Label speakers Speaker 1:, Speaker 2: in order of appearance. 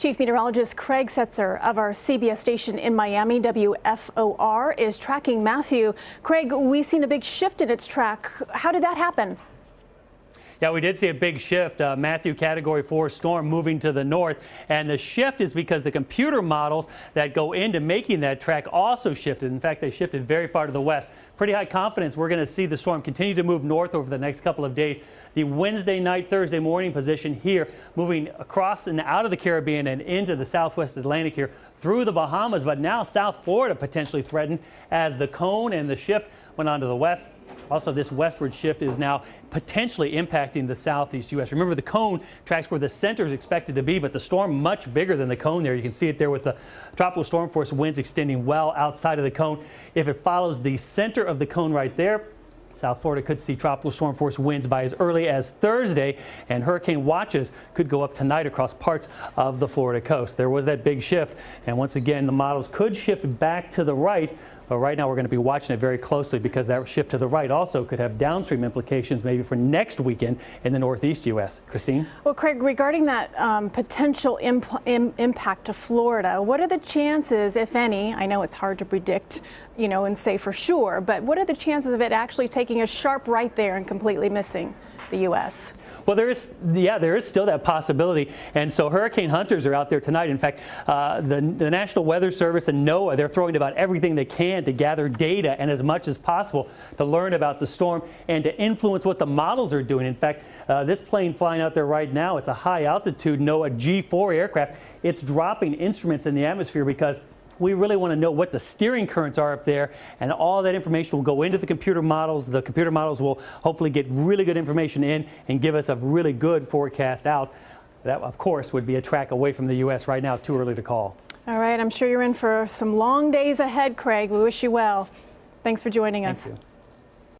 Speaker 1: Chief Meteorologist Craig Setzer of our CBS station in Miami, WFOR, is tracking Matthew. Craig, we've seen a big shift in its track. How did that happen?
Speaker 2: Yeah, we did see a big shift. Matthew, Category 4 storm moving to the north. And the shift is because the computer models that go into making that track also shifted. In fact, they shifted very far to the west. Pretty high confidence we're going to see the storm continue to move north over the next couple of days. The Wednesday night, Thursday morning position here, moving across and out of the Caribbean and into the southwest Atlantic here through the Bahamas. But now South Florida potentially threatened as the cone and the shift went on to the west. Also, this westward shift is now potentially impacting the southeast U.S. Remember, the cone tracks where the center is expected to be, but the storm much bigger than the cone there. You can see it there with the tropical storm force winds extending well outside of the cone. If it follows the center of the cone right there, South Florida could see tropical storm force winds by as early as Thursday, and hurricane watches could go up tonight across parts of the Florida coast. There was that big shift, and once again, the models could shift back to the right. But right now we're going to be watching it very closely because that shift to the right also could have downstream implications maybe for next weekend in the northeast U.S. Christine?
Speaker 1: Well, Craig, regarding that potential impact to Florida, what are the chances, if any? I know it's hard to predict, and say for sure, but what are the chances of it actually taking a sharp right there and completely missing the U.S.?
Speaker 2: Well, there is still that possibility, and so hurricane hunters are out there tonight. In fact, the National Weather Service and NOAA, they're throwing about everything they can to gather data and as much as possible to learn about the storm and to influence what the models are doing. In fact, this plane flying out there right now, it's a high altitude NOAA G4 aircraft. It's dropping instruments in the atmosphere because we really want to know what the steering currents are up there, and all that information will go into the computer models. The computer models will hopefully get really good information in and give us a really good forecast out. That, of course, would be a track away from the U.S. right now. Too early to call.
Speaker 1: All right. I'm sure you're in for some long days ahead, Craig. We wish you well. Thanks for joining us.
Speaker 2: Thank you.